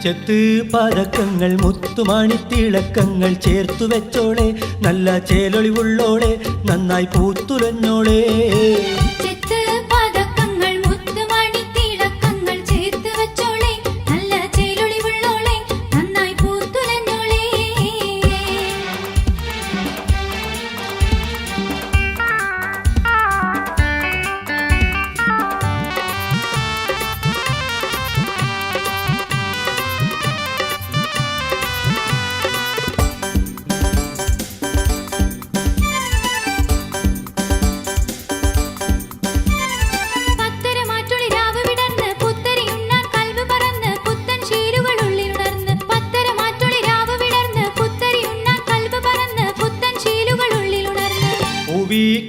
ചെത്ത് പതക്കങ്ങൾ മുത്തുമണിത്തിളക്കങ്ങൾ ചേർത്തു വെച്ചോളെ, നല്ല ചേലൊളിവുള്ളോളെ, നന്നായി പൂത്തുലഞ്ഞോളെ.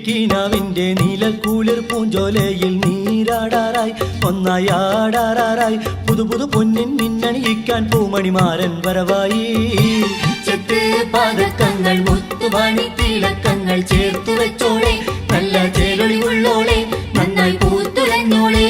കിനാവിന്റെ നീലക്കൂളിർ പൂഞ്ചോലയിൽ നീരാടാറായി ഒന്നായി ആടാറായി പുതു പുതു പൊന്നിൻ മിന്നണിയിക്കാൻ പൂമണിമാരൻ വരവായി. ചെത്ത് പതക്കങ്ങൾ മുത്തുമണിത്തിളക്കങ്ങൾ ചേർത്തു വെച്ചോളെ, നല്ല ചേലൊളിവുള്ളോളെ, നന്നായി പൂത്തുലഞ്ഞോളെ.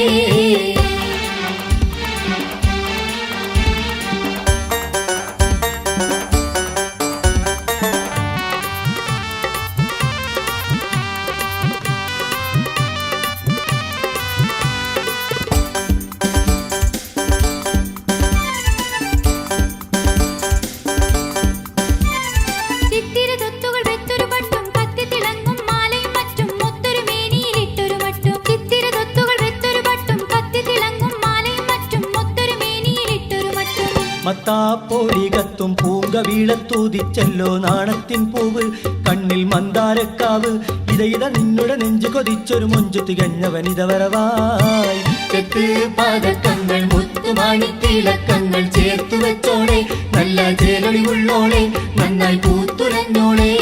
മത്താപ്പോടി കത്തും പൂങ്കവീളത്തൂതിച്ചല്ലോ നാണത്തിൻ പൂവ്, കണ്ണിൽ മന്ദാരക്കാവ്, ഇതയിത നിന്നുടെ നെഞ്ചു കൊതിച്ചൊരു മൊഞ്ചു തികഞ്ഞവനിത വരവായി. ചെത്ത് പതക്കങ്ങൾ മുത്തുമണിത്തിളക്കങ്ങൾ ചേർത്തു വെച്ചോളെ, നല്ല ചേലൊളിവുള്ളോളെ, നന്നായി പൂത്തുലഞ്ഞോളെ.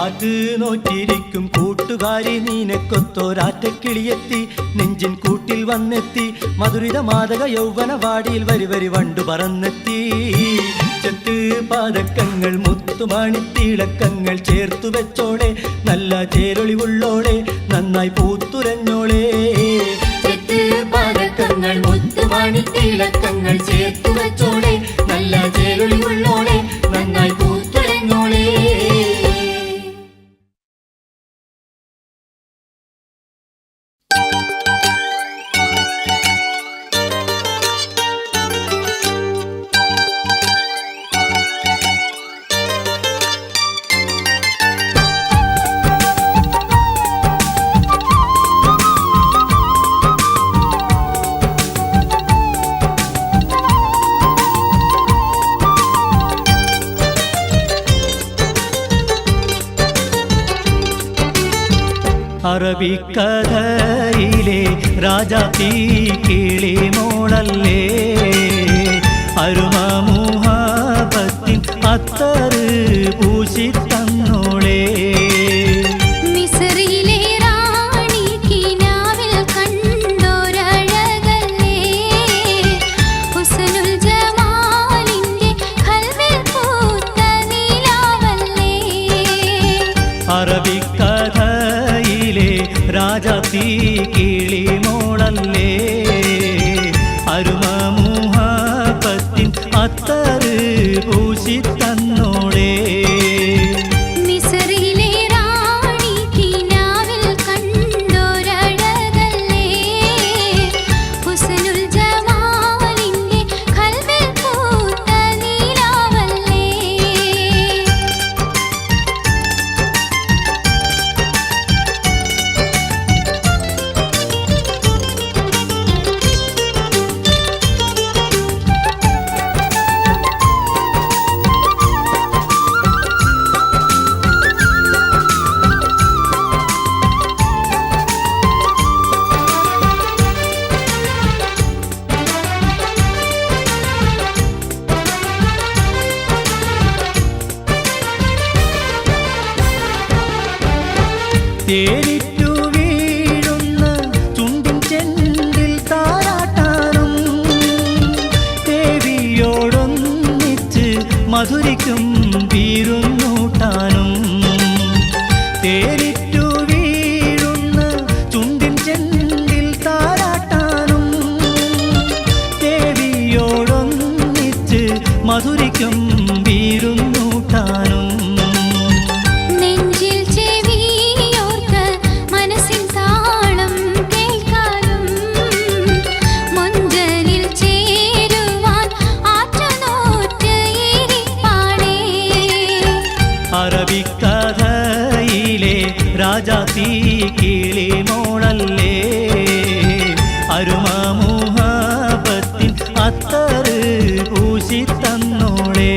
അത് നോറ്റിരിക്കും കൂട്ടുകാരി നീനക്കൊത്തോരാറ്റക്കിളിയെത്തി, നെഞ്ചിൻ കൂട്ടിൽ വന്നെത്തി, മധുരിത മാതക യൗവന വാടിയിൽ വരി വരി വണ്ടു പറന്നെത്തി. ചെത്ത് പതക്കങ്ങൾ മുത്തുമണിത്തിളക്കങ്ങൾ ചേർത്തു വെച്ചോളെ, നല്ല ചേലൊളിവുള്ളോളെ, നന്നായി പൂത്തുലഞ്ഞോളെ. ചെത്ത് പതക്കങ്ങൾ മുത്തുമണിത്തിളക്കങ്ങൾ ചേർത്തു വെച്ചോളെ, നല്ല ചേലൊളിവുള്ളോളെ, നന്നായി പൂത്തുലഞ്ഞോളെ. അറബിക്കഥയിലെ രാജാത്തി കിളി മോളല്ലേ, അരുമ മുഹബത്തിൻ അത്തറ് പൂശി തന്നോളേ. അറബിക്കഥയിലെ രാജാത്തി കിളി മോളല്ലേ, അരുമ മുഹബത്തിൻ അത്തറ് പൂശി തന്നോളേ. തേരിറ്റു വീഴുന്ന ചുണ്ടിൻ ചെണ്ടിൽ താരാട്ടാനും ദേവിയോടൊന്നിച്ച് മധുരിക്കും വീരുന്നൂട്ടാനും. തേരിറ്റു വീഴുന്ന ചുണ്ടിൻ ചെണ്ടിൽ താരാട്ടാനും ദേവിയോടൊന്നിച്ച് മധുരിക്കും വീരുന്നൂട്ടാനും. അറബിക്കഥയിലെ രാജാത്തി കിളിമോളല്ലേ അരുമാമുഹബത്തിൻ അത്തറ് പൂശിത്തന്നോളേ.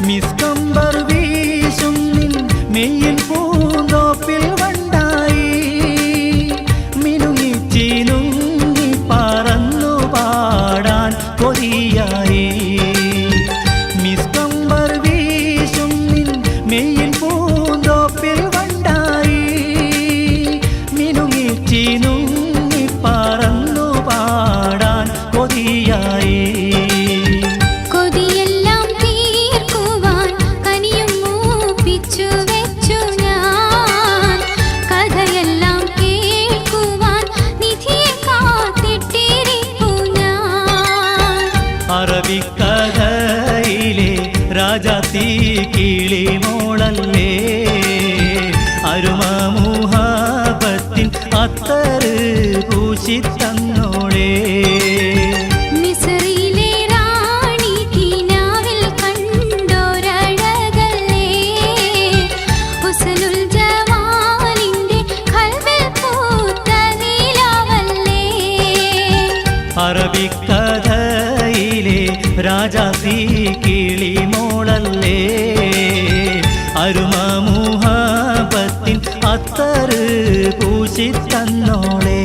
മിസ്കമ്പർ വീശും നിൻ മെയ്യിൻ പൂന്തോപ്പിൽ വണ്ടായി മിനുങ്ങി ചിനുങ്ങി പറന്നു പാടാൻ കൊതിയായി. മിസ്കമ്പർ വീശും നിൻ മെയ്യിൻ പൂന്തോപ്പിൽ വണ്ടായി മിനുങ്ങി ചിനുങ്ങി പറന്നു പാടാൻ കൊതിയായി. അറബിക്കഥയിലെ രാജാത്തി കിളിമോളല്ലേ അരുമാമുഹബത്തിൻ അത്തറ് പൂശിത്തന്നോളേ. അറബിക്കഥയിലെ രാജാത്തി കിളിമോളല്ലേ അരുമാമുഹബത്തിൻ അത്തറ് പൂശിത്തന്നോളേ.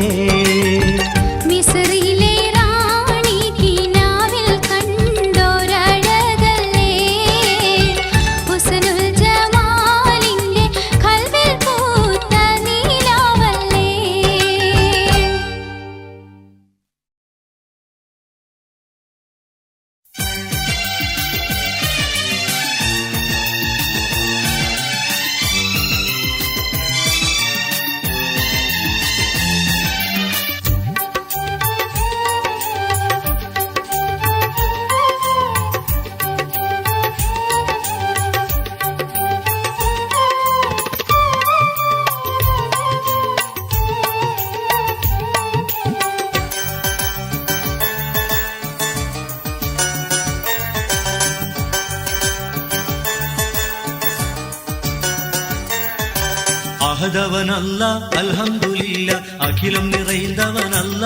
அகதவனல்ல அல்ஹம்துலில்ல அகிலம் நிறைந்தவனல்ல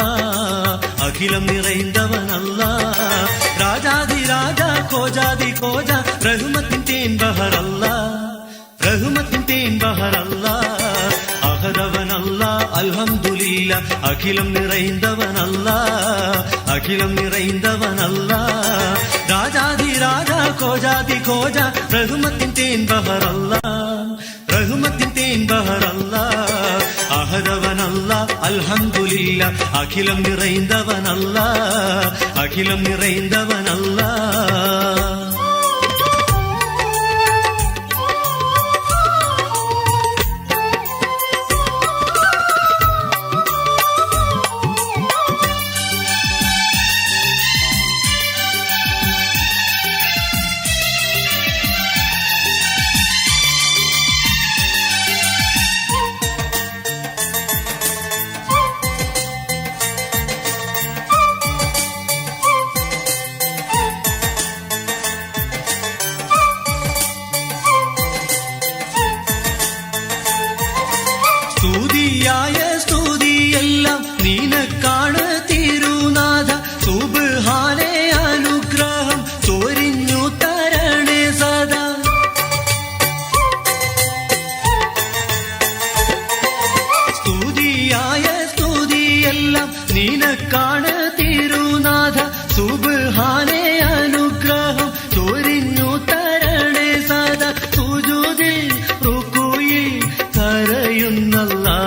அகிலம் நிறைந்தவனல்ல ராஜாதி ராஜா கோஜாதி கோஜா ரஹ்மத்தின் தேன் பஹர் அல்லாஹ் ரஹ்மத்தின் தேன் பஹர் அல்லாஹ் அகதவனல்ல அல்ஹம்துலில்ல அகிலம் நிறைந்தவனல்ல அகிலம் நிறைந்தவனல்ல ராஜாதி ராஜா கோஜாதி கோஜா ரஹ்மத்தின் தேன் பஹர் அல்லாஹ் ரஹ்மத்தின் தேன் பஹர் அல்லாஹ் அஹதவன் அல்லாஹ் அல்ஹம்துலில்லாஹ் அகிலம் நிறைந்தவன் அல்லாஹ் அகிலம் நிறைந்தவன் அல்லாஹ். സ്തുതിയായ സ്തുതിയെല്ലാം നിനക്കാണ് തിരുനാഥ. സുബ്ഹാനേ അനുഗ്രഹം ചൊരിഞ്ഞു തരണേ സദാ. സുജൂദിൽ റുകൂയിൽ കരയുന്നല്ലാ,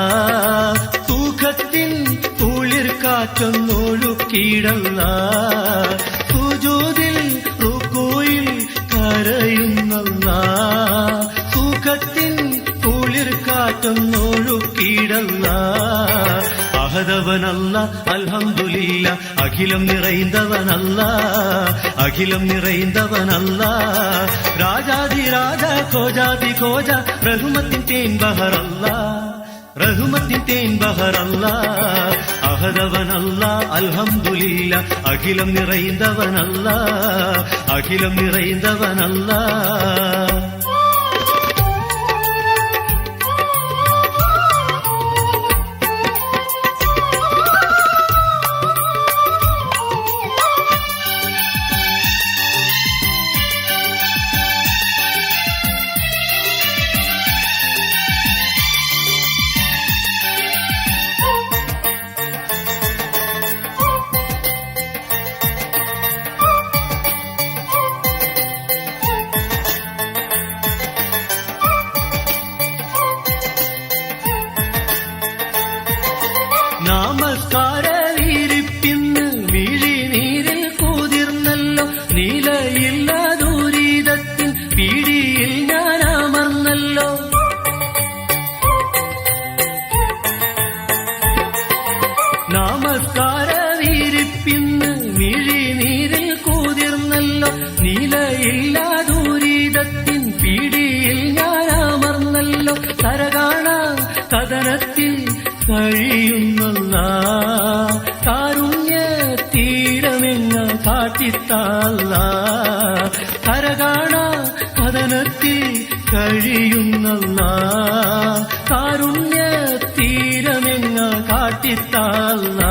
സുഖത്തിൻ കുളിർ കാറ്റൊന്നൊഴുക്കിയിടല്ലാ. സുജൂദിൽ റുകൂയിൽ കരയുന്നല്ലാ, സുഖത്തിൻ കുളിർ കാറ്റൊന്നൊഴുക്കിയിടല്ലാ. അഹദവനല്ല അൽഹംദുലില്ല, അഖിലം നിറൈந்தവനല്ല, അഖിലം നിറൈந்தവനല്ല. രാജാതി രാജ കോജാതി കോജ, റഹ്മത്തിൻ തേൻ ബഹറല്ല, റഹ്മത്തിൻ തേൻ ബഹറല്ല. അഹദവനല്ല അൽഹംദുലില്ല, അഖിലം നിറൈந்தവനല്ല, അഖിലം നിറൈந்தവനല്ല. നമസ്കാരവിരിപ്പിന്ന് മിഴിനീരിൽ കുതിർന്നല്ലോ, നിലയില്ല ദുരിതത്തിൻ പിടിയിൽ ഞാൻ അമർന്നല്ലോ. നമസ്കാരവിരിപ്പിന്ന് മിഴിനീരിൽ കുതിർന്നല്ലോ, നിലയില്ല ദുരിതത്തിൻ പിടിയിൽ ഞാൻ അമർന്നല്ലോ. കരകാണാം കഥനത്തിൽ കഴിയുന്നല്ല, കാരുണ്യ തീരമെങ്ങ കാട്ടിത്താല്ല. കരകാണ കഥനത്തിൽ കഴിയുന്നല്ല, കാരുണ്യ തീരമെങ്ങ കാട്ടിത്താല്ല.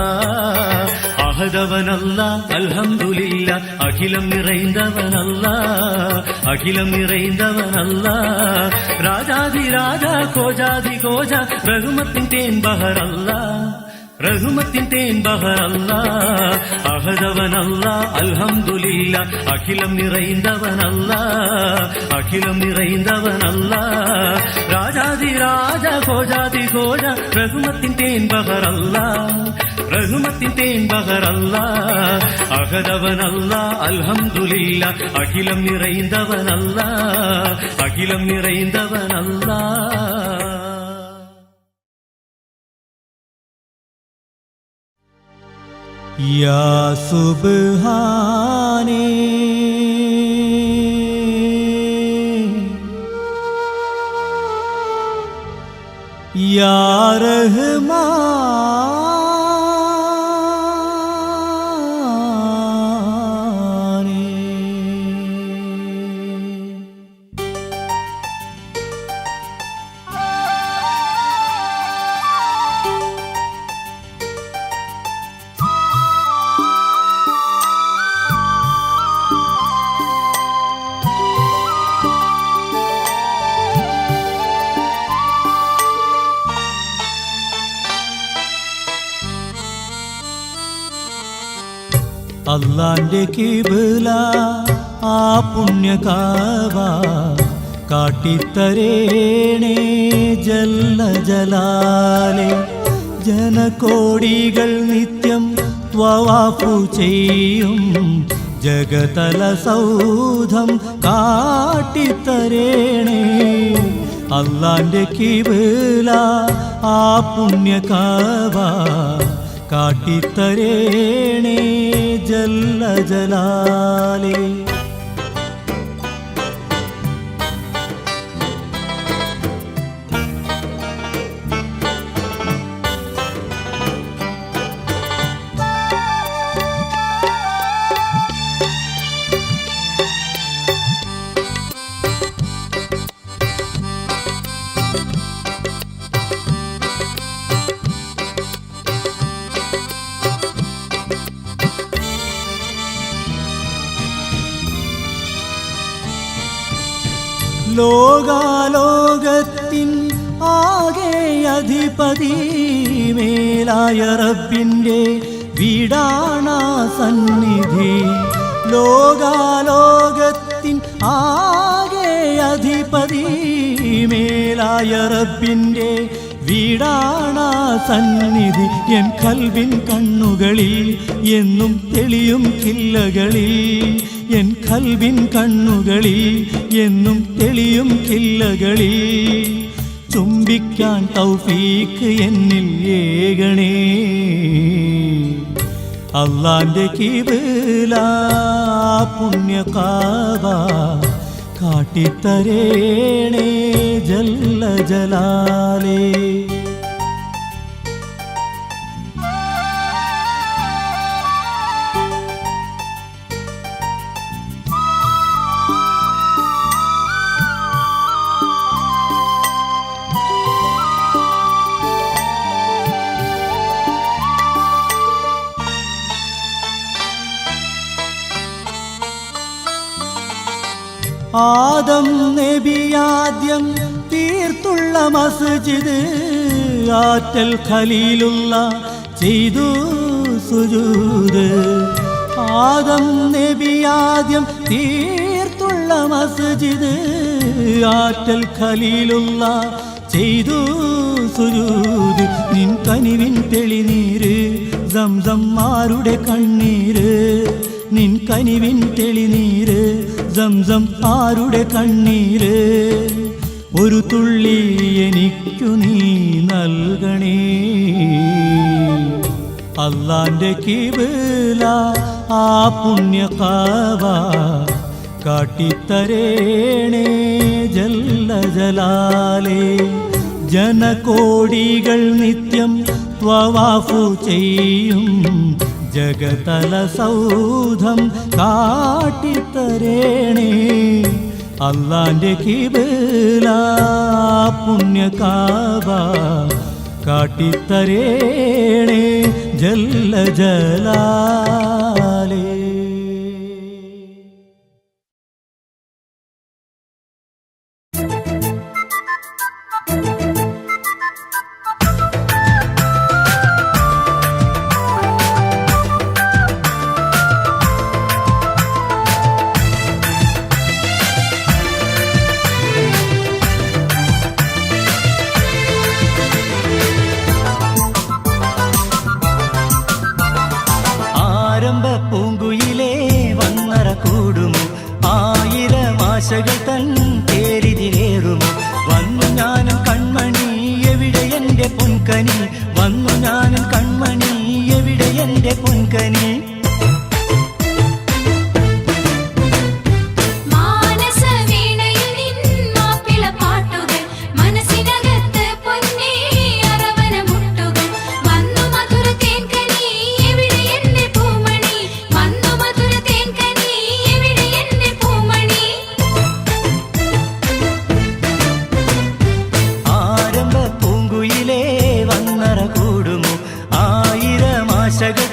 അഹദവനല്ല അൽഹംദുലില്ല, അഖിലം നിറൈந்தവനല്ല, അഖിലം നിറൈந்தവനല്ല. രാജാതി രാജ കോജാതി കോജ, റഹ്മത്തിൻ തേൻ ബഹറല്ല, റഹ്മത്തിൻ തേൻ ബഹറല്ല. അഹദവനല്ല അൽഹംദുലില്ല, അഖിലം നിറൈந்தവനല്ല, അഖിലം നിറൈந்தവനല്ല. രാജാതി രാജ കോജാതി കോജ, റഹ്മത്തിൻ തേൻ ബഹറല്ല, റഹ്മത്തിൻ തേൻ ബഹറല്ല. അഹദവനല്ല അൽഹംദുലില്ല, അഖിലം നിറൈந்தവനല്ല, അഖിലം നിറൈந்தവനല്ല. യാ സുബ്ഹാനേ യാ റഹ്മാനേ. അല്ലാന്റെ കിബ്ല ആ പുണ്യ കാബ കാട്ടിത്തരേണേ ജല്ല ജലാലേ. ജനകോടികൾ നിത്യം ത്വവാഫു ചെയ്യും ജഗതല സൗധം കാട്ടിത്തരേണേ. അല്ലാന്റെ കിബ്ല ആ പുണ്യ കാബ കാട്ടിത്തരേണേ ജല്ല ജലാലേ. ലോകാലോകത്തിൻ ആകെ അധിപതി മേലായ റബ്ബിൻ്റെ വീടാണാ സന്നിധി. ലോകാലോകത്തിൻ ആകെ അധിപതി മേലായ റബ്ബിൻ്റെ വീടാണാ സന്നിധി. എൻ കൽവിൻ കണ്ണുകളിൽ എന്നും തെളിയും കില്ലകളിൽ, എൻ കൽവിൻ കണ്ണുകളിൽ എന്നും തെളിയും കില്ലകളിൽ. ചുംബിക്കാൻ തൗഫീക്ക് എന്നിൽ ഏകണേ. അല്ലാന്റെ കിബില പുണ്യ കാബ കാട്ടിത്തരേണേ ജല്ല ജലാലേ. ആദം നബിയാദ്യം തീർത്തുള്ള മസ്ജിദ് ആറ്റൽ ഖലീലുള്ള ചെയ്തു സുജൂദ്. ആദം നബിയാദ്യം തീർത്തുള്ള മസ്ജിദ് ആറ്റൽ ഖലീലുള്ള ചെയ്തു സുജൂദ്. നിൻ കനിവിൻ തെളിനീര് സംസം ആരുടെ കണ്ണീര്, നിൻ കനിവിൻ തെളിനീര് സംസം ആരുടെ കണ്ണീര്. ഒരു തുള്ളി എനിക്കു നീ നൽകണേ. അല്ലാന്റെ കിബില ആ പുണ്യ കാബ കാട്ടിത്തരേണേ ജല്ല ജലാലേ. ജനകോടികൾ നിത്യം ത്വവാഫു ചെയ്യും ജഗതല സൗധം കാട്ടിത്തരേണേ. അല്ലാന്റെ കിബില പുണ്യ കാബ കാട്ടിത്തരേണേ ജല്ല ജലാലേ. പൂങ്കുയിലേ വന്നറ കൂടുമോ, ആയിരം ആശകൾ തൻ തേരിതിലേറുമോ. വന്നു ഞാനും കൺമണി എവിടെ എൻ്റെ പൊൻകനി, വന്നു ഞാനും കൺമണി എവിടെ എൻ്റെ പൊൻകനി.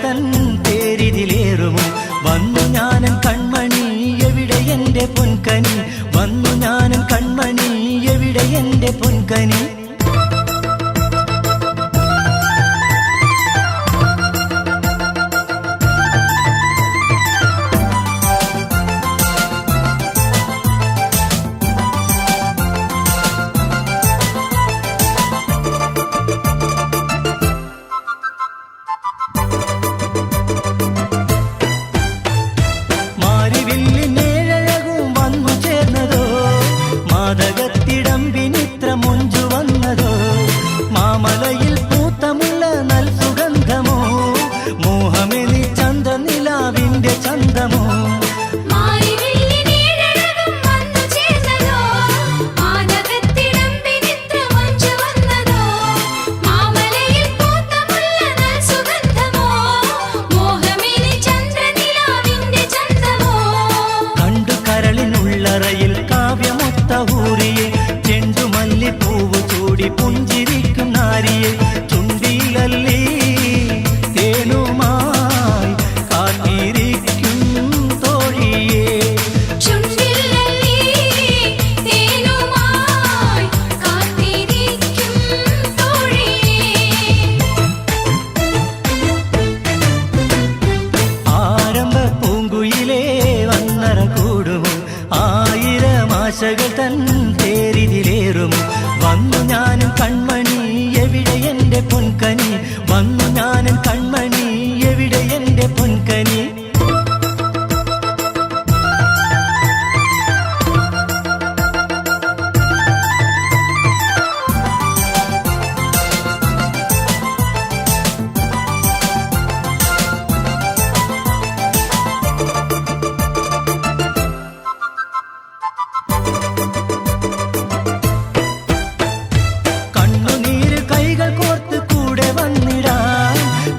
തൻ തേരിതിലേറുമോ. വന്നു ഞാനും കൺമണി എവിടെ എൻ്റെ പൊൻകനി, വന്നു ഞാനും കൺമണി എവിടെ എൻ്റെ പൊൻകനി. മാരിവില്ലിനേഴഴകും വന്നു വന്നു ഞാനൻ കൺമണി എവിടെ എന്റെ പൊൻകനി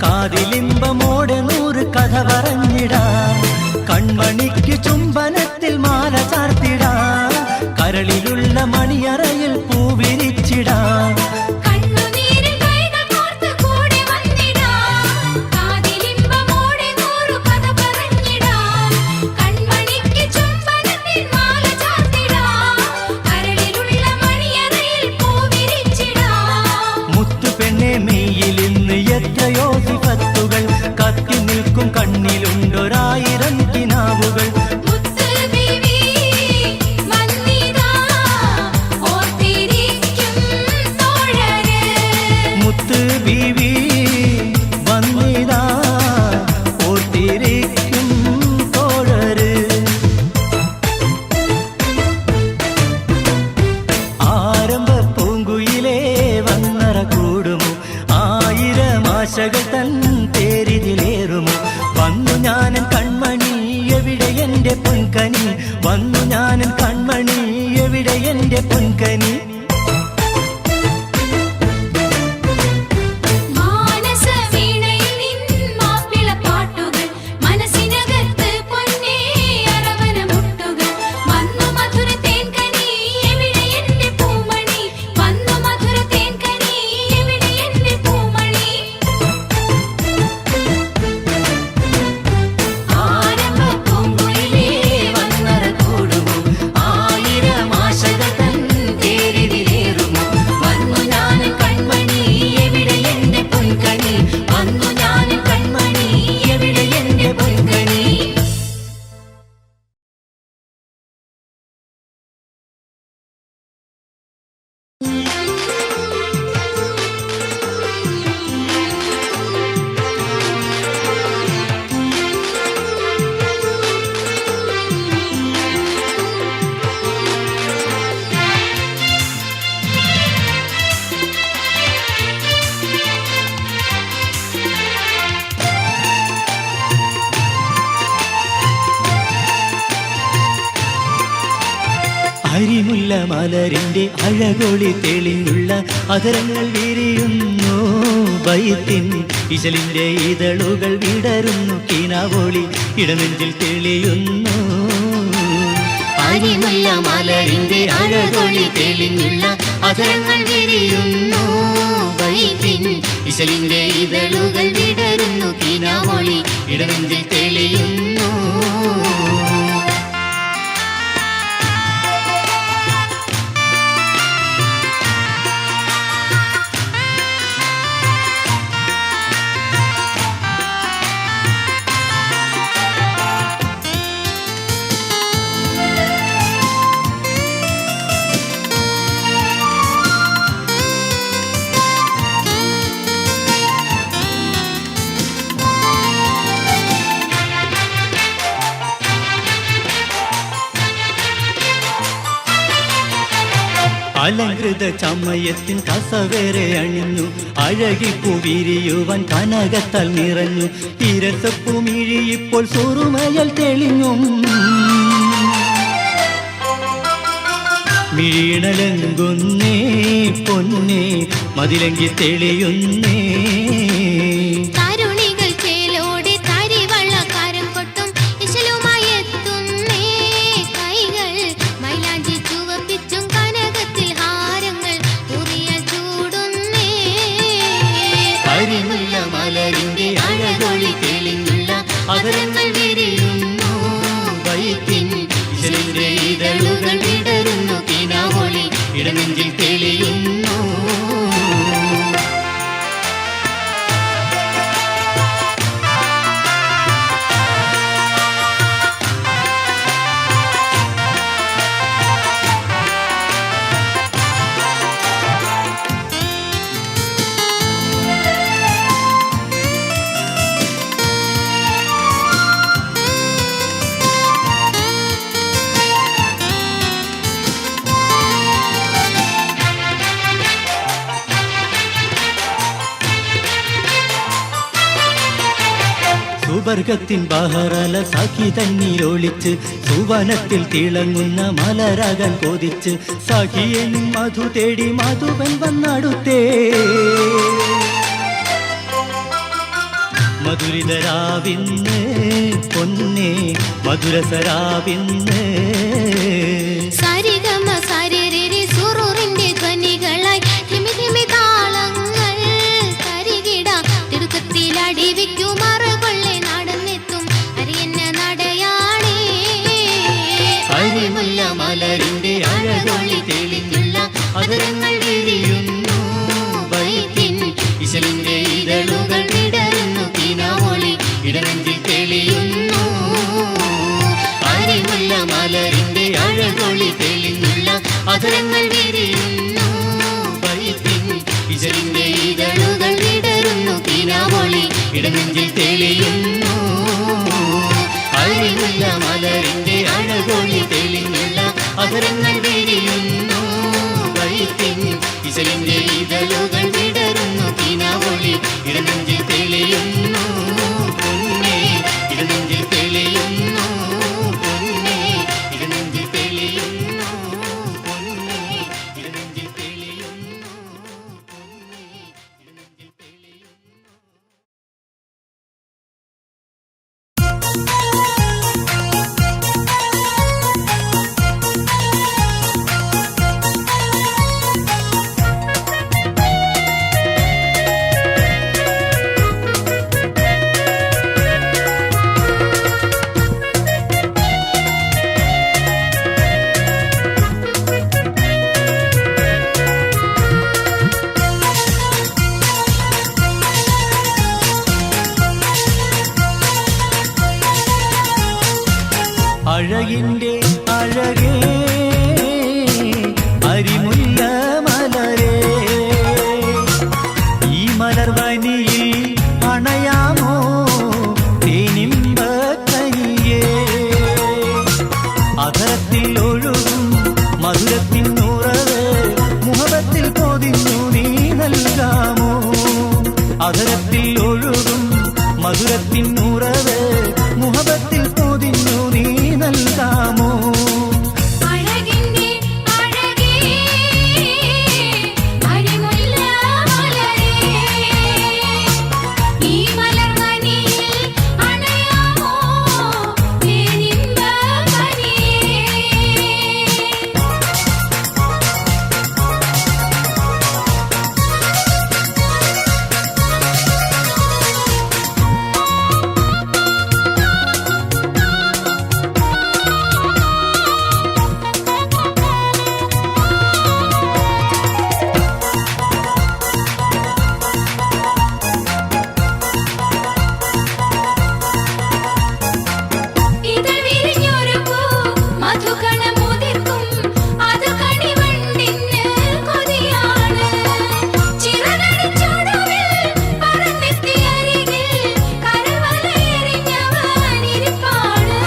കാതിലിമ്പമോടെ 100 കഥ പറഞ്ഞിടാം കൺമണിക്ക് ചുംബനത്തിൽ മാല ചാർത്തിടാം കരളിലുള്ള മണിയറയിൽ പൂവിരിച്ചിടാം മുത്തുപെണ്ണെ മെയ്യിലിന്ന് എത്രയോ സിഫത്തുകൾ കത്തി നിൽക്കും കണ്ണിലുണ്ടൊരായിരം കിനാവുകൾ മുത്ത് ബീവി വന്നിതാ ഓർത്തിരിക്കും തോഴര് ആരംഭ പൂങ്കുയിലേ വന്നറ കൂടുമോ 1000 ആശകൾ തൻ തേരിതിലേറുമോ വന്നു ഞാനൻ കൺമണി എവിടെ എന്റെ പൊൻകനി വന്നു ഞാനൻ കൺമണി എവിടെ എന്റെ പൊൻകനി അരിമുല്ല മലരിന്റെ അഴകൊളി തെളിഞ്ഞുള്ള അതരങ്ങൾ വിരിയുന്നു ബൈത്തിൻ ഇശലിന്റെ ഇതളുകൾ വിടരുന്നു കിനാവോളി ഇടനെഞ്ചിൽ തെളിയുന്നു അരിമുല്ല മലരിന്റെ അഴകൊളി തെളിഞ്ഞുള്ള അതരങ്ങൾ വിരിയുന്നു ബൈത്തിൻ ഇശലിന്റെ ഇതളുകൾ വിടരുന്നു കിനാവോളി ഇടനെഞ്ചിൽ തെളിയുന്നു അലങ്കൃത ചമയത്തിൻ കസവേറെ അണിഞ്ഞു അഴകിപ്പൂ വിരിയുവാൻ കനകത്താൽ നിറഞ്ഞു തിരസപ്പുമിഴി ഇപ്പോൾ സുറുമയൽ തെളിഞ്ഞും മിഴീണലങ്കുന്നേ പൊന്നേ മതിലങ്കി തെളിയുന്നേ മലരിന്റെ അഴകൊളി തെളിഞ്ഞുള്ള അതരങ്ങൾ വിരിയുന്നു ബൈത്തിൻ ഇശലിന്റെ ഇതളുകൾ വിടരുന്നു കിനാവോളി ഇടനെഞ്ചിൽ തെളിയുന്നു സുവർഗത്തിൻ ബഹറല സഖി തന്നിലൊളിച്ച് സുവനത്തിൽ തിളങ്ങുന്ന മലരകൻ കൊതിച്ച് സഖിയെയും മധു തേടി മധുവൻ വന്നടുത്തേ മധുരിതരാവിന്ന് പൊന്നേ മധുരസരാവിന്ന് സരിഗമ സരിരി സുറുറിന്റെ ധ്വനികളായി ധിമി ധിമി താളങ്ങൾ തരികിട തിടുക്കത്തിലടി വെക്കും മറുകൊള്ളെ നടന്നെത്തും അരിയന്ന നടയാണേ അരിമുല്ല മലരിന്റെ അഴകൊളി തെളിഞ്ഞുള്ള അതരങ്ങൾ വിരിയുന്നു വൈത്തിൻ ഇശലിന്റെ ഇതളുകൾ വിടരുന്നു കിനാവൊളി ഇടനെഞ്ചിൽ തെളിയുന്നു അരിമുല്ല മലരിന്റെ അഴകൊളി തെളിഞ്ഞുള്ള അതരങ്ങൾ വിരിയുന്നു വൈത്തിൻ ഇശലിന്റെ ഇതളുകൾ വിടരുന്നു കിനാവൊളി ഇടനെഞ്ചിൽ തെളിയുന്നു അരിമുല്ല മലരിന്റെ അഴകൊളി തെളിഞ്ഞുള്ള അതരങ്ങൾ വിരിയുന്നു വൈത്തിൻ ഇശലിന്റെ ഇതളുകൾ വിടരുന്നു കിനാവൊളി ഇടനെഞ്ചിൽ തെളിയുന്നു പൊന്നേ ഇടനെഞ്ചിൽ തെളിയുന്നു പൊന്നേ ഇടനെഞ്ചിൽ തെളിയുന്നു പൊന്നേ ഇടനെഞ്ചിൽ തെളിയുന്നു പൊന്നേ ഇടനെഞ്ചിൽ തെളിയുന്നു. അഴകിൻ്റെ അഴകേ അരിമുല്ല മലരേ ഈ മലർവനിയിൽ അണയാമോ തേനിമ്പക്കനിയേ അധരത്തിൽ ഒഴുകും മധുരത്തിൻ ഉറവ് മുഹബത്തിൽ പൊതിഞ്ഞു നീ നൽകാമോ അധരത്തിൽ ഒഴുകും മധുരത്തിൻ ഉറവ് മുഹബത്തിൽ പൊതിഞ്ഞു നീ നൽകാമോ അഴകിന്റെ അഴകേ അരിമുല്ല മലരേ ഈ മലർവനിയിൽ അണയാമോ തേനിമ്പക്കനിയേ ഇതൾ വിരിഞ്ഞൊരു പൂ മധുകണമുതിർക്കും അത് കണിവണ്ടിന് കൊതിയാണ് ചിറകടിച്ചൊടുവിൽ പറന്നെത്തി അരികിൽ കരവലയെറിഞ്ഞവനിരിപ്പാണ്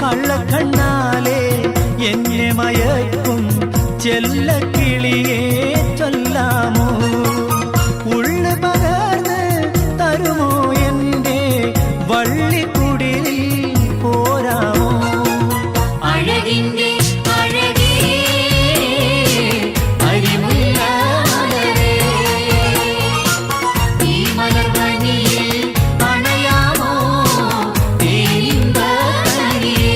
കള്ളക്കണ്ണാലെ എന്നെ മയക്കും ചെല്ലക്കിളിയെ ചൊല്ലാമോ ഉള്ളു പകർന്ന് തരുമോ എൻ്റെ വള്ളിക്കുടിലിൽ പോരാമോ അഴകിന്റെ അഴകേ അരിമുല്ല മലരേ ഈ മലർവനിയിൽ അണയാമോ തേനിമ്പക്കനിയേ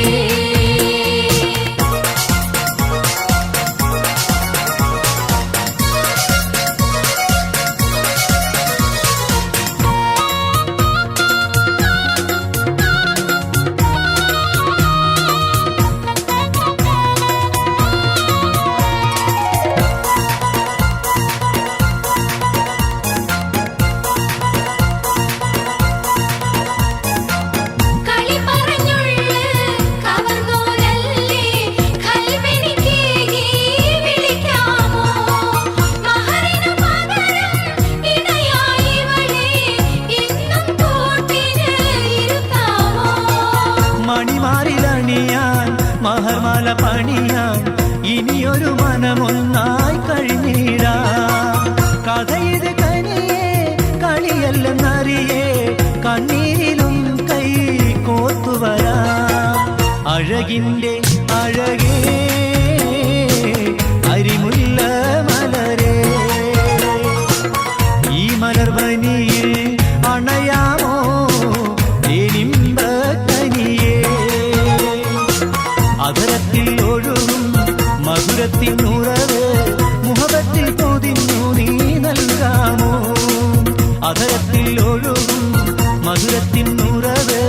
കളി പറഞ്ഞുള്ള കവർന്നോരല്ലേ കൽവെനിക്കേകി വിളിക്കാമോ മഹറിനു പകരം ഇണയായി ഇവളെ ഇന്നും കൂട്ടിന് ഇരുത്താമോ മണിമാറിലണിയാൻ മഹർമാല പണിയാൻ ഇനിയൊരു മനമൊന്നായി കഴിഞ്ഞിടാം കഥയിത് കനിയേ കളിയല്ലെന്നറിയേ കണ്ണീരിലും അഴകിൻ്റെ അഴകേ അരിമുല്ല മലരേ ഈ മലർവനിയിൽ അണയാമോ തേനിമ്പനിയേ അധരത്തിൽ ഒഴുകും മധുരത്തിൻ ഉറവ് മുഹബത്തിൽ പൊതിഞ്ഞു നീ നൽകാമോ അധരത്തിൽ ഒഴുകും മധുരത്തിൻ ഉറവ്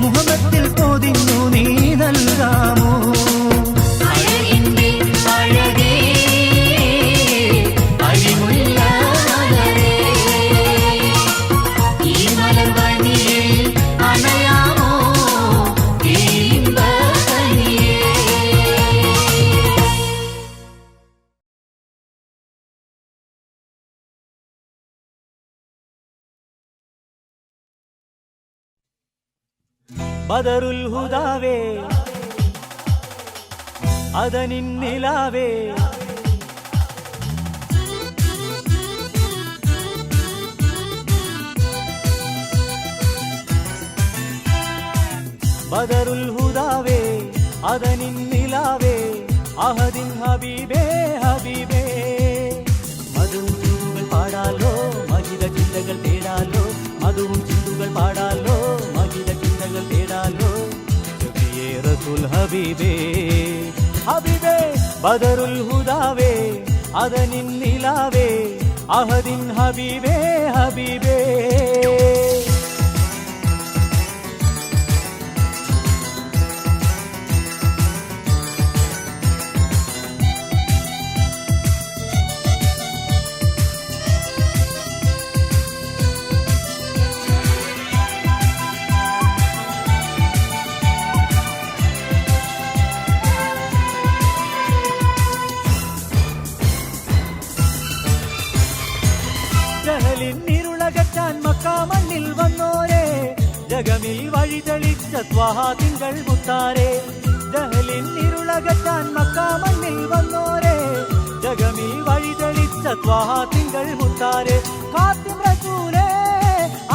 മുഹബത്തിൽ പൊതിഞ്ഞു നീ നൽകാമോ അഴകിൻ്റെ അഴകേ അരിമുല്ല മലരേ ഈ മലർവനിയിൽ അണയാമോ തേനിമ്പനിയേ ബദറുൽ ഹുദാവേ അതനിൻ നിലാവേ ബദറുൽ ഹുദാവേ അതനിൻ നിലാവേ അഹദിൻ ഹബീബേ ഹബീബേ മധുവും ചിന്തുകൾ പാടാലോ മഹിത ചിന്തകൾ തേടാലോ മധുവും ചിന്തുകൾ പാടാലോ മഹിത ചിന്തകൾ തേടാലോ നബിയേ റസൂൽ ഹബീബേ ഹബീബേ ബദറുൽ ഹുദാവേ അതനിൻ നിലാവേ അഹദിൻ ഹബീബേ ഹബീബേ ജഹലിന്നിരുളകറ്റാൻ മക്കാമണ്ണിൽ വന്നോരേ ജഗമിൽ വഴിതെളിച്ച ത്വഹാ തിങ്കൾ മുത്താരേ ജഹലിന്നിരുളകറ്റാൻ മക്കാമണ്ണിൽ വന്നോരേ ജഗമിൽ വഴിതെളിച്ച ത്വഹാ തിങ്കൾ മുത്താരേ ഖാതിം റസൂലേ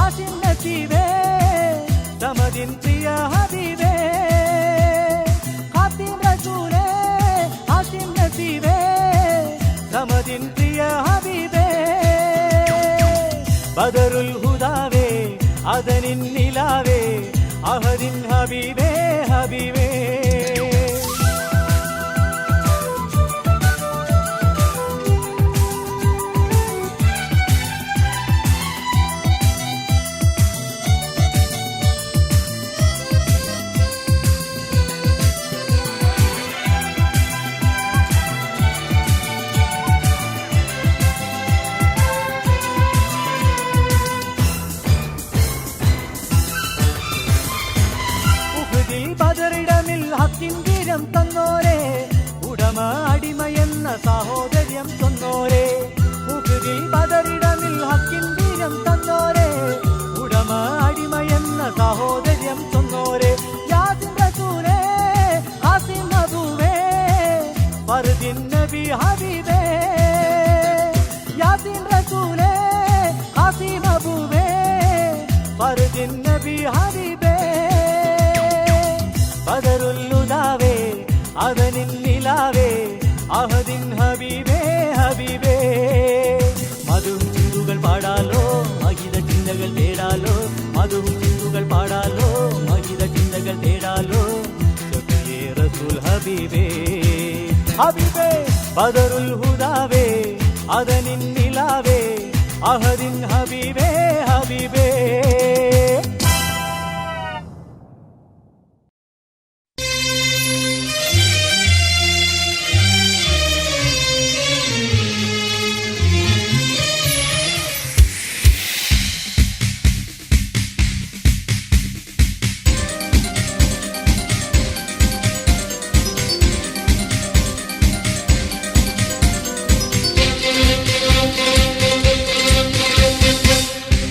ആശിം നസീബേ സമദിൻ പ്രിയ ഹബീബേ ഖാതിം റസൂലേ ആശിം നസീബേ സമദിൻ പ്രിയ ഹബീബേ ബദറുൽ ഹുദാവേ അതനിൻ നിലാവേ അഹദിൻ ഹബീബേ ഹബീബേ ബദറിടമിൽ ഹക്കിൻ വീരം തന്നോരേ ഉടമ അടിമയെന്ന സഹോദര്യം തന്നോരേ ഉഹുദിൽ ബദറിടമിൽ ഹക്കിൻ വീരം തന്നോരേ ഉടമ അടിമയെന്ന സഹോദര്യം തന്നോരേ യാസിൻ റസൂലേ ഖാസിം അബൂവേ ഫർദിൻ നബി ഹബീബേ യാസിൻ റസൂലേ ഖാസിം അബൂവേ ഫർദിൻ നബി ഹബീബേ ബദറുൽ ഹുദാവേ അതനിൻ നിലാവേ അഹദിൻ ഹബീബേ ഹബീബേ മധുവും ചിന്തുകൾ പാടാലോ മഹിത ചിന്തകൾ തേടാലോ മധുവും ചിന്തുകൾ പാടാലോ മഹിത ചിന്തകൾ തേടാലോ നബിയേ റസൂൽ ഹബീബേ ഹബീബേ ബദറുൽ ഹുദാവേ അതനിൻ നിലാവേ അഹദിൻ ഹബീബേ ഹബീബേ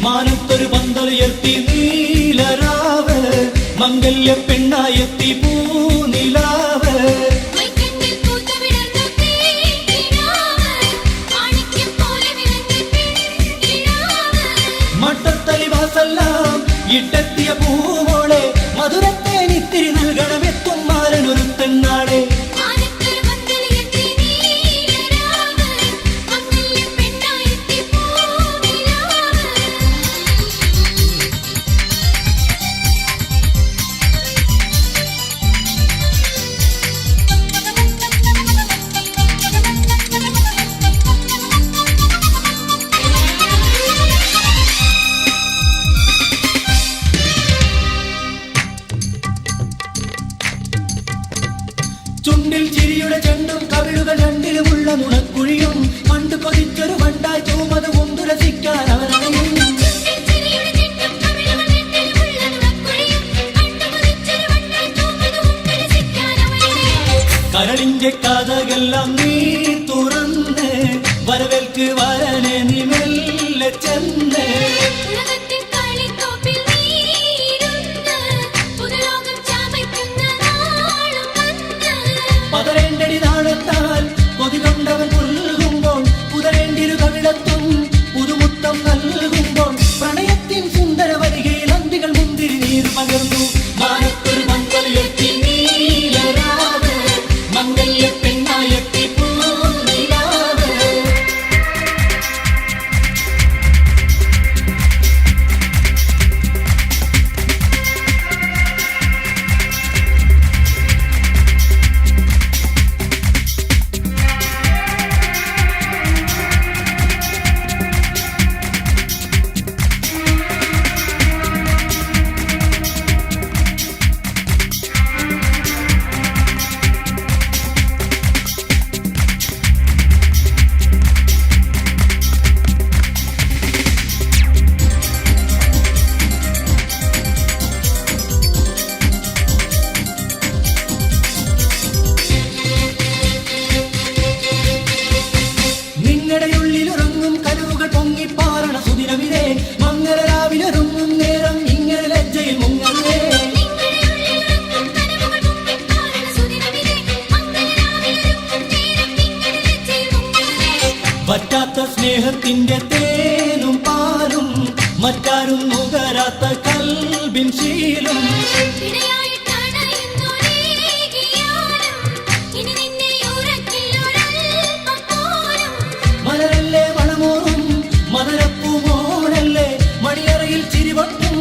മാനത്തൊരു പന്തലുയർത്തി നീലരാവ് മംഗല്യ പെണ്ണായെത്തി പൂനിലാവ് മൈക്കണ്ണിൽ പൂത്തുവിടർന്ന തേനിലാവ് മാണിക്യം പോലെ വിളങ്ങി പെണ്ണിലാവ് മട്ടത്തലി വാസെല്ലാം ഇട്ടെത്തിയ പൂവോളെ മധുരത്തെ നിത്തിരി നൽകണമെത്തും മാരനു ചിരിയുടെ ചെണ്ടും കവിളുകൾ രണ്ടിലുമുള്ള നുണക്കുഴിയും പണ്ട് കൊതിച്ചൊരു വണ്ടായി ചൂമത് കൊണ്ടു രസിക്കാൻ അവനറിയും. കരളിന്റെ കഥകളെല്ലാം നീ തുറന്ന് വരവേൽക്ക് വരനെ നീ മെല്ലെ ചെന്ന്. പതരേണ്ടടി നാളത്താൽ കൊതി കൊണ്ടവൻ പുൽകുമ്പോൾ പുതരേണ്ടിരു കവിളത്തും പുതുമുത്തം നൽകുമ്പോൾ പ്രണയത്തിൻ സുന്ദര വരികയിൽ അന്തികൾ മുന്തിരി നീർ പകർന്നു. മാനത്തൊരു മംഗല്യത്തി നീലരാവ് മംഗല്യ പെണ്ണായത്തി പൂനിലാവ്. നിങ്ങടെയുള്ളിലുറങ്ങും കനവുകൾ പൊങ്ങിപ്പാറണ സുദിനമിതേ മംഗളരാവിലൊരുങ്ങും നേരം ഇങ്ങനെ ലജ്ജയിൽ മുങ്ങല്ലേ. പറ്റാത്ത സ്നേഹത്തിന്റെ തേനും പാലും മറ്റാരും നുകരാത്ത കൽബിൻ ശീലും. മലരല്ലേ മണമോറും മധുരപ്പൂമോനല്ലേ മണിയറയിൽ ചിരിവട്ടും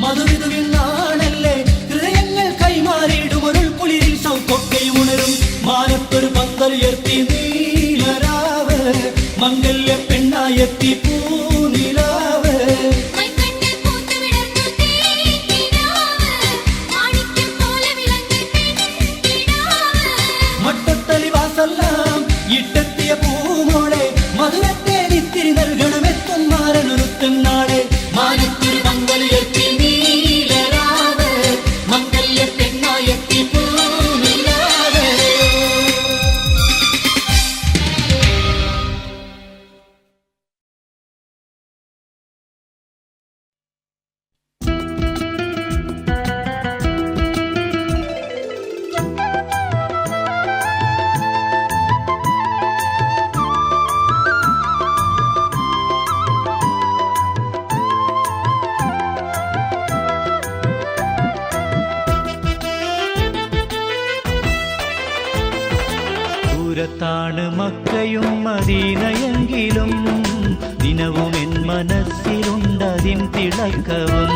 മധുവിധുവിന്നാണല്ലേ ഹൃദയങ്ങൾ കൈമാറിയിടും ഒരു കുളിരിൽ സൗക്കൊക്കെയും ഉണരും. മാനത്തൊരു പന്തലുയർത്തി നീലരാവ് മംഗല്യ പെണ്ണായത്തി പൂനിലാവ്. മട്ടത്തലി വാസല്ലാം ഇട്ടെത്തിയ പൂമോളെ മധുരത്തെ നിത്തിരി നൽകണമെത്തും മാരനൊരുത്തൻ നാളെ. മാനത്തൊരു മംഗല്യത്തി നീലരാവ് മംഗല്യ പെണ്ണായത്തി പൂനിലാവ്. ദൂരത്താണ് മക്കയും മദീനയെങ്കിലും ദിനവും എൻ മനസ്സിലുണ്ടതിൻ തിളക്കവും.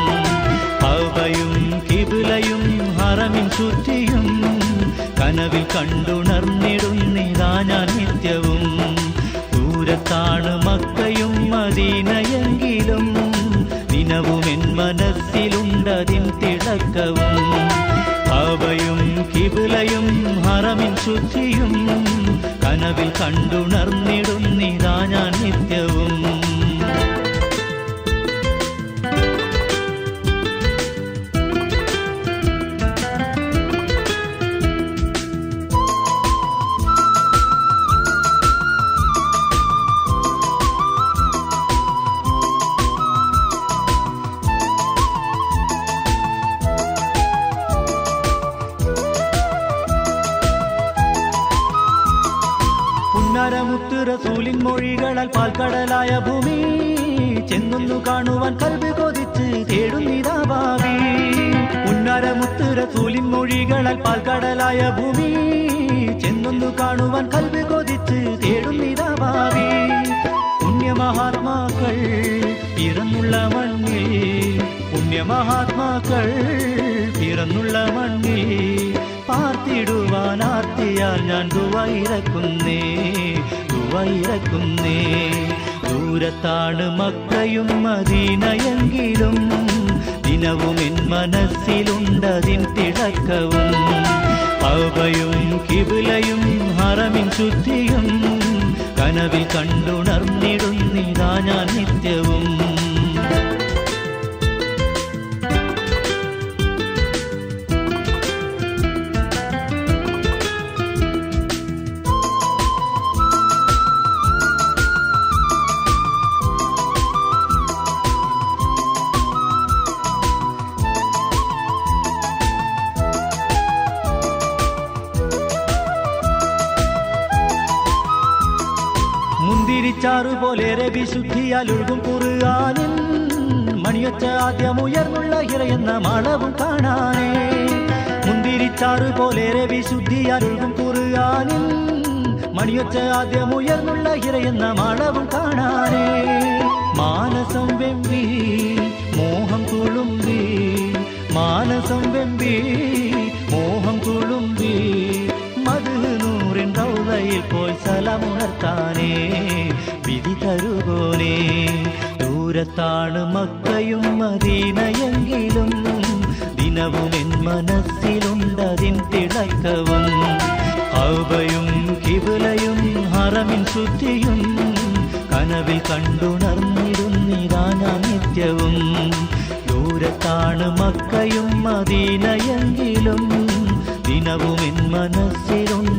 അവയും കിബിലയും ഹറമിൻ ചുറ്റിയും കനവിൽ കണ്ടുണർന്നിടുന്നിതാ ഞാൻ നിത്യവും. ദൂരത്താണ് മക്കയും മദീനയെങ്കിലും ദിനവും എൻ മനസ്സിലുണ്ടതിൻ തിളക്കവും. അവയും കിബിലയും ഹറമിൻ ശുദ്ധിയും കനവിൽ കണ്ടുണർന്നിടുന്നിതാ ഞാൻ നിത്യവും. മുത്ത് റസൂലിൻ മൊഴികളാൽ പാൽക്കടലായ ഭൂമി ചെന്നൊന്നു കാണുവാൻ കൽബ് കൊതിച്ച് തേടുന്നിതാ ഭാവി. ഉന്നാരമുത്ത് റസൂലിൻ മൊഴികളാൽ പാൽക്കടലായ ഭൂമി ചെന്നൊന്നു കാണുവാൻ കൽബ് കൊതിച്ച് തേടുന്നിതാ ഭാവി. പുണ്യമഹാത്മാക്കൾ പിറന്നുള്ള മണ്ണിൽ പുണ്യമഹാത്മാക്കൾ പിറന്നുള്ള മണ്ണിൽ പാർത്തിടുവാനാർത്തിയാൽ ഞാൻ ദുവൈരക്കുന്നേ. ദൂരത്താണ് മക്കയും മദീനയെങ്കിലും ദിനവും എൻ മനസ്സിലുണ്ടതിൻ തിളക്കവും. അവ കഅബയും കിബിലയും ഹറമിൻ ശുദ്ധിയും കനവിൽ കണ്ടുണർന്നിടുന്നിതാ ഞാൻ നിത്യവും. മുന്തിരിച്ചാറുപോലെ വിശുദ്ധിയാലൊഴുകും ഖുർആനിൻ മണിയൊച്ച ആദ്യമുയർന്നുള്ള ഹിറയെന്ന മണവും കാണാനേ. മുന്തിരിച്ചാറുപോലെ വിശുദ്ധിയാലൊഴുകും ഖുർആനിൻ മണിയൊച്ച ആദ്യമുയർന്നുള്ള ഹിറയെന്ന മണവും കാണാനേ. മാനസം വെമ്പി മോഹം തുളുമ്പി, മാനസം വെമ്പി മോഹം തുളുമ്പി, മദ്ഹൂറിൻ റൗളയിൽ പോയി സലാമുണർത്താനേ വിധി തരുകോനേ. ദൂരത്താണ് മക്കയും മദീനയെങ്കിലും ദിനവും എൻ മനസ്സിലുണ്ടതിൻ തിളക്കവും. കഅബയും കിബിലയും ഹറമിൻ ശുദ്ധിയും കനവിൽ കണ്ടുണർന്നിടുന്നിതാ ഞാൻ നിത്യവും. ദൂരത്താണ് മക്കയും മദീനയെങ്കിലും ദിനവും എൻ മനസ്സിലുണ്ട്